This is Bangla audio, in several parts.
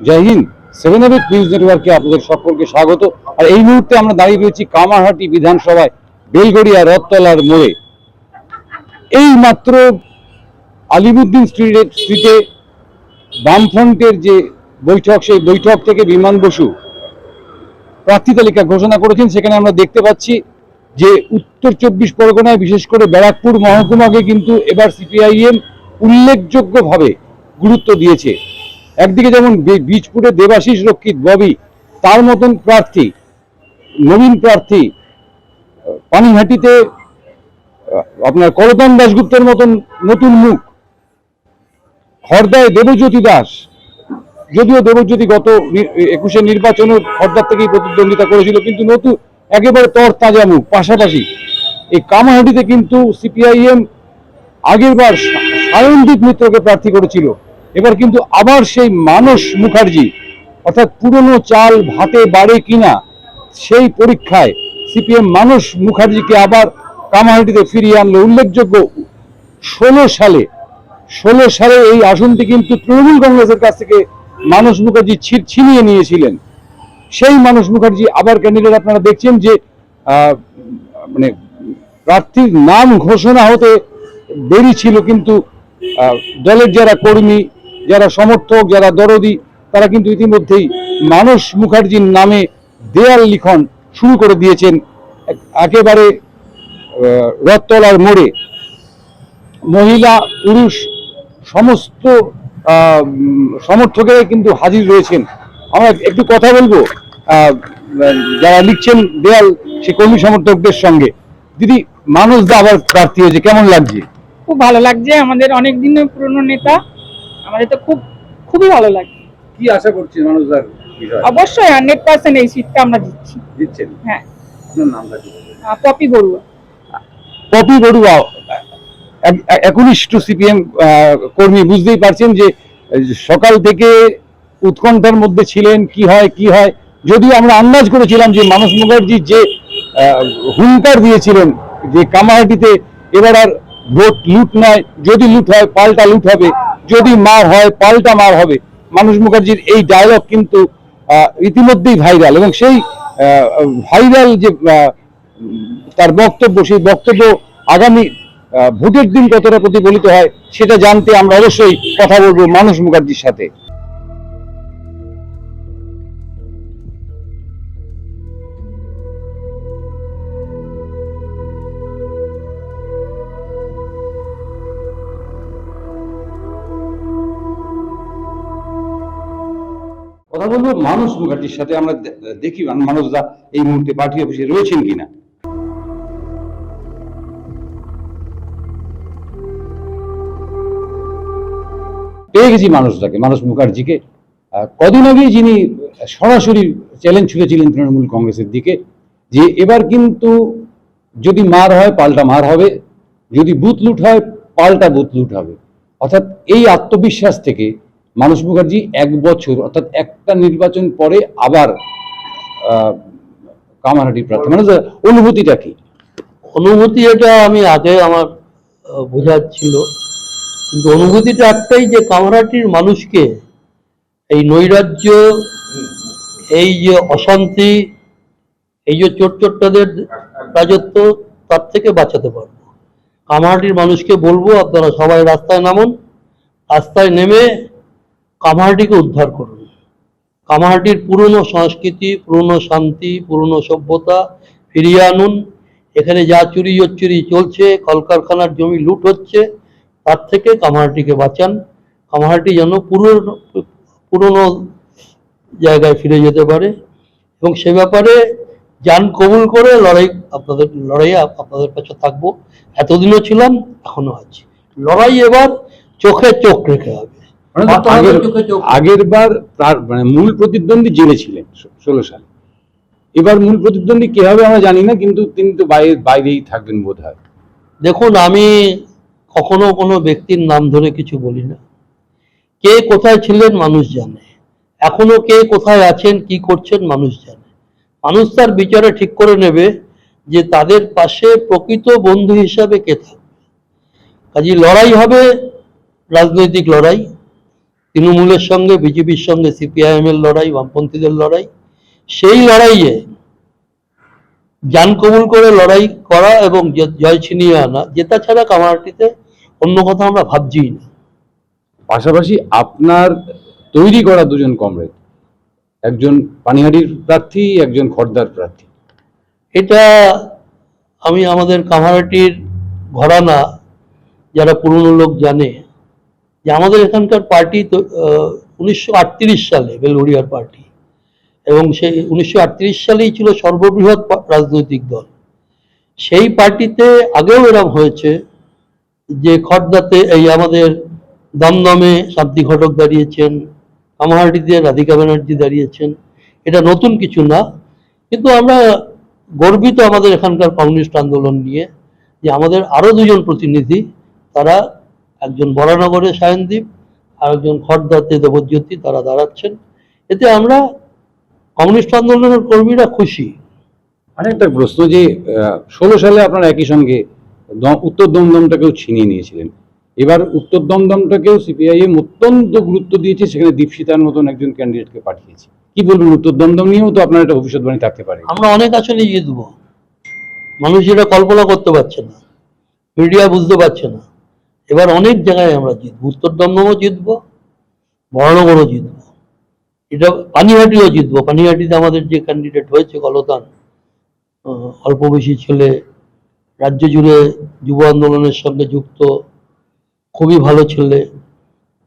জয় হিন্দ। 7 নিউজ নেটওয়ার্কে আপনাদের সকলকে স্বাগত। আর এই মুহূর্তে আমরা দাঁড়িয়ে রয়েছি কামারহাটি বিধানসভায় বেলগড়িয়া রথতলার মোড়ে। এই মাত্র আলিমুদ্দিন স্ট্রিটে বামফ্রন্টের যে বৈঠক, সেই বৈঠক থেকে বিমান বসু প্রার্থী তালিকা ঘোষণা করেছেন। সেখানে আমরা দেখতে পাচ্ছি যে উত্তর 24 পরগনায় বিশেষ করে ব্যারাকপুর মহকুমাকে কিন্তু এবার সিপিআইএম উল্লেখযোগ্যভাবে গুরুত্ব দিয়েছে। একদিকে যেমন বীজপুরে দেবাশিস রক্ষিত ববি, তার মতন প্রার্থী, নবীন প্রার্থী, পানিহাটিতে আপনার করতন দাশগুপ্তের মতন নতুন মুখ, হরদায় দেবজ্যোতি দাস, যদিও দেবজ্যোতি গত 21 নির্বাচনে হরদার থেকেই প্রতিদ্বন্দ্বিতা করেছিল, কিন্তু নতুন একেবারে তরতাজা মুখ। পাশাপাশি এই কামারহাটিতে কিন্তু সিপিআইএম আগের বার সায়নদীপ মিত্রকে প্রার্থী করেছিল, এবার কিন্তু আবার সেই মানস মুখার্জি, অর্থাৎ পুরনো চাল ভাতে বাড়ে কিনা সেই পরীক্ষায় সিপিএম মানস মুখার্জিকে আবার কামারহাটিতে ফিরিয়ে আনলো। উল্লেখযোগ্য 16 সালে এই আসনটি কিন্তু তৃণমূল কংগ্রেসের কাছ থেকে মানস মুখার্জি ছিনিয়ে নিয়েছিলেন। সেই মানস মুখার্জি আবার ক্যান্ডিডেট। আপনারা দেখছেন যে মানে প্রার্থীর নাম ঘোষণা হতে দেরি ছিল, কিন্তু দলের যারা কর্মী, যারা সমর্থক, যারা দরদি, তারা কিন্তু ইতিমধ্যেই মানস মুখার্জির নামে দেয়াল লিখন শুরু করে দিয়েছেন। একেবারে রথতলার মোড়ে মহিলা পুরুষ সমস্ত সমর্থকেরা কিন্তু হাজির রয়েছেন। আমরা একটু কথা বলবো যারা লিখছেন দেয়াল, সে কর্মী সমর্থকদের সঙ্গে। দিদি, মানস দা আবার প্রার্থী হয়েছে, কেমন লাগছে? খুব ভালো লাগছে, আমাদের অনেক দিনের পুরনো নেতা, আমাদের তো খুবই ভালো লাগছে। কি আশা করছেন মানস দার বিষয়ে? অবশ্যই 100% এই সিটটা আমরা দিচ্ছেন। হ্যাঁ। আপনার নামটা কি? পপি বড়ুয়া। পপি বড়ুয়া একনিষ্ঠ সিপিএম কর্মী। বুঝতেই পারছেন যে সকাল থেকে উৎকণ্ঠার মধ্যে ছিলেন, কি হয়। যদিও আমরা আন্দাজ করেছিলাম যে মানস মুখার্জি যে হুঙ্কার দিয়েছিলেন যে কামারহাটিতে এবার আর ভোট লুট নয়, যদি লুট হয় পাল্টা লুট হবে, যদি মার হয় পাল্টা মার হবে। মানস মুখার্জির এই ডায়লগ কিন্তু ইতিমধ্যেই ভাইরাল, এবং সেই ভাইরাল যে তার বক্তব্য, সেই বক্তব্য আগামী ভোটের দিন কতটা প্রতিফলিত হয় সেটা জানতে আমরা অবশ্যই কথা বলবো মানস মুখার্জির সাথে। কথা বলবো মানস মুখার্জির সাথে। আমরা দেখি মানস দা এই মুহূর্তে পার্টি অফিসে রয়েছেন কিনা। পেয়ে গেছি মানুষটাকে, মানস মুখার্জিকে। কদিন আগে যিনি সরাসরি চ্যালেঞ্জ ছুড়েছিলেন তৃণমূল কংগ্রেসের দিকে যে এবার কিন্তু যদি মার হয় পাল্টা মার হবে, যদি বুথ লুট হয় পাল্টা বুথ লুট হবে। অর্থাৎ এই আত্মবিশ্বাস থেকে মানস মুখার্জি 1 বছর, অর্থাৎ একটা নির্বাচন পরে আবার কামারহাটি প্রার্থী। মানে অনুভূতিটা কি? অনুভূতি এটা আমি আগে আমার বোঝাচ্ছিল, কিন্তু অনুভূতিটা একটাই যে কামারহাটির মানুষকে এই নৈরাজ্য, এই যে অশান্তি, এই যে চোরটাদের রাজত্ব, তার থেকে বাঁচাতে পারবো। কামারহাটির মানুষকে বলবো, আপনারা সবাই রাস্তায় নামুন, রাস্তায় নেমে কামারহাটিকে উদ্ধার করুন। কামারহাটির পুরনো সংস্কৃতি, পুরনো শান্তি, পুরনো সভ্যতা ফিরিয়ে আনুন। এখানে যা চুরি হচ্চুরি চলছে, কলকারখানার জমি লুট হচ্ছে, তার থেকে কামারহাটিকে বাঁচান। কামারহাটি যেন পুরনো জায়গায় ফিরে যেতে পারে, এবং সে ব্যাপারে জান কবুল করে লড়াইয়ে আপনাদের কাছে থাকবো। এতদিনও ছিলাম, এখনো আছি। লড়াই এবার চোখে চোখ রেখে হবে। আগের বার তার মানে মূল প্রতিদ্বন্দ্বী জেলে ছিলেন 16 সালে, এবার মূল প্রতিদ্বন্দ্বী কে হবে আমরা জানি না, কিন্তু তিনি তো বাইরেই থাকবেন বোধ হয়। দেখুন, আমি কখনো কোনো ব্যক্তির নাম ধরে কিছু বলি না। কে কোথায় ছিলেন মানুষ জানে, এখনো কে কোথায় আছেন, কি করছেন মানুষ জানে। মানুষ তার বিচারে ঠিক করে নেবে যে তাদের পাশে প্রকৃত বন্ধু হিসাবে কে থাকবে। কাজে লড়াই হবে, রাজনৈতিক লড়াই। তৃণমূলের সঙ্গে, বিজেপির সঙ্গে সিপিআইএম এর লড়াই, বামপন্থীদের লড়াই, সেই লড়াইয়ে জান কবুল করে লড়াই করা এবং জয় ছিনিয়ে আনা, জেতা ছাড়া কামারহাটিতে অন্য কথা আমরা ভাবছিই না। পাশাপাশি আপনার তৈরি করা দুজন কমরেড, একজন পানিহাটির প্রার্থী, একজন খড়দার প্রার্থী। এটা আমি আমাদের কামারহাটির ঘরানা যারা পুরনো লোক জানে যে আমাদের এখানকার পার্টি তো 1938 সালে বেলঘড়িয়ার পার্টি, এবং সেই 1938 সালেই ছিল সর্ববৃহৎ রাজনৈতিক দল। সেই পার্টিতে আগেও এরকম হয়েছে যে খড়দাতে এই আমাদের দমদমে শান্তি ঘটক দাঁড়িয়েছেন, কামারহাটিতে রাধিকা ব্যানার্জি দাঁড়িয়েছেন। এটা নতুন কিছু না, কিন্তু আমরা গর্বিত আমাদের এখানকার কমিউনিস্ট আন্দোলন নিয়ে যে আমাদের আরো দুজন প্রতিনিধি, তারা একজন বরানগরে সায়নদীপ আর একজন খড়দাতে দেবজ্যোতি, তারা দাঁড়াচ্ছেন। এতে আমরা কমিউনিস্ট আন্দোলনের কর্মীরা খুশি। আরেকটা প্রশ্ন যে 16 সালে আপনারা একই সঙ্গে উত্তর দমদমটাকেও ছিনিয়ে নিয়েছিলেন, এবার উত্তর দমদমটাকেও সিপিআইএম অত্যন্ত গুরুত্ব দিয়েছে, সেখানে দীপশিতার মতন একজন ক্যান্ডিডেটকে পাঠিয়েছে। কি বলবেন, উত্তর দমদম নিয়েও তো আপনার একটা ভবিষ্যৎবাণী থাকতে পারে। আমরা অনেক আসনে জিতবো, মানুষ যেটা কল্পনা করতে পারছে না, মিডিয়া বুঝতে পারছে না। এবার অনেক জায়গায় আমরা জিতবো, উত্তর দমদমও জিতবো, বরানগরও জিতবো, এটা পানিহাটিও জিতবো। পানিহাটিতে আমাদের যে ক্যান্ডিডেট হয়েছে কলতান, অল্প বেশি ছেলে, রাজ্য জুড়ে যুব আন্দোলনের সঙ্গে যুক্ত, খুবই ভালো ছেলে।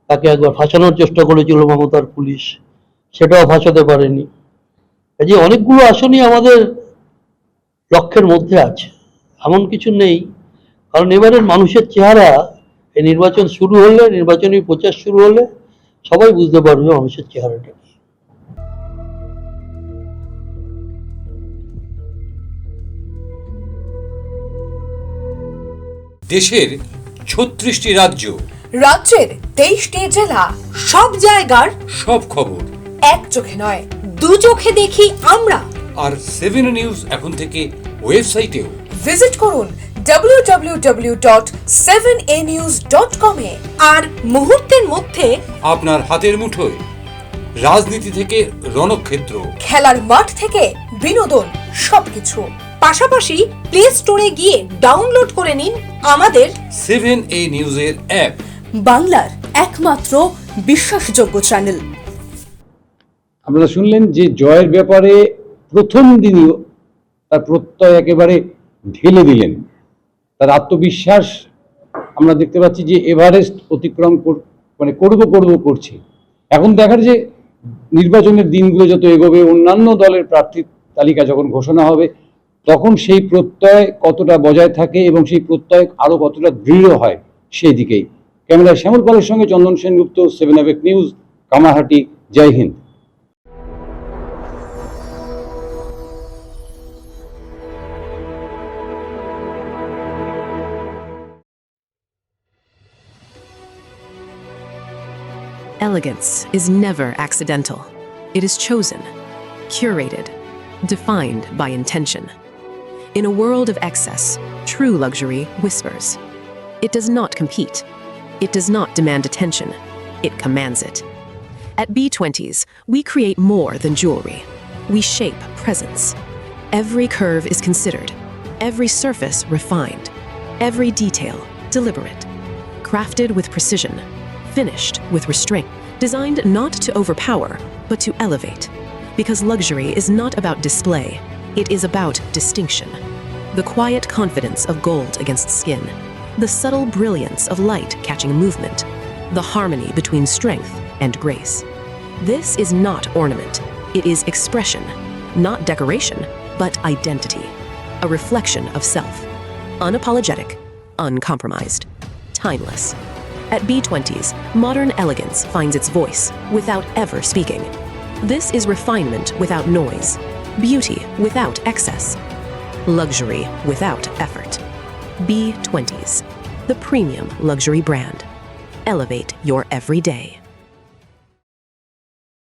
তাকে একবার ফাঁসানোর চেষ্টা করেছিল মমতার পুলিশ, সেটাও ফাঁসাতে পারেনি। কাজে অনেকগুলো আসনই আমাদের লক্ষ্যের মধ্যে আছে, এমন কিছু নেই। কারণ এবারের মানুষের চেহারা, এই নির্বাচন শুরু হলে, নির্বাচনী প্রচার শুরু হলে সবাই বুঝতে পারবে মানুষের চেহারাটা কি। দেশের 36টি রাজ্য, রাজ্যের 23টি জেলা, সব জায়গার সব খবর এক চোখে নয়, দু চোখে দেখি আমরা। আর 7 নিউজ এখন থেকে ওয়েবসাইটেও। ভিজিট করুন www.7anews.com এ। আর মুহূর্তের মধ্যে আপনার হাতের মুঠোয়, রাজনীতি থেকে রণক্ষেত্র, খেলার মাঠ থেকে বিনোদন, সবকিছু। পাশাপাশি প্লে স্টোরে গিয়ে ডাউনলোড করে নিন আমাদের 7A নিউজের অ্যাপ, বাংলার একমাত্র বিশ্বাসযোগ্য চ্যানেল। আপনারা শুনলেন যে জয়ের ব্যাপারে প্রথম দিনই তার প্রত্যয় একেবারে ঢেলে দিলেন, তার আত্মবিশ্বাস আমরা দেখতে পাচ্ছি যে এভারেস্ট অতিক্রম করছে। এখন দেখার যে নির্বাচনের দিনগুলো যত এগোবে, অন্যান্য দলের প্রার্থীর তালিকা যখন ঘোষণা হবে, তখন সেই প্রত্যয় কতটা বজায় থাকে এবং সেই প্রত্যয় আরো কতটা দৃঢ় হয়, সেই দিকেই। ক্যামেরায় শ্যামল পালের সঙ্গে চন্দন সেনগুপ্ত, 7 নিউজ, কামারহাটি। জয় হিন্দ। Elegance is never accidental. It is chosen, curated, defined by intention. In a world of excess, true luxury whispers. It does not compete. It does not demand attention. It commands it. At B20s, we create more than jewelry. We shape presence. Every curve is considered, every surface refined, every detail deliberate, crafted with precision, finished with restraint, designed not to overpower, but to elevate. Because luxury is not about display, it is about distinction. The quiet confidence of gold against skin, the subtle brilliance of light catching movement, the harmony between strength and grace. This is not ornament, it is expression, not decoration, but identity, a reflection of self, unapologetic, uncompromised, timeless. At B20s, modern elegance finds its voice without ever speaking. This is refinement without noise, beauty without excess, luxury without effort. B20s, the premium luxury brand. Elevate your everyday.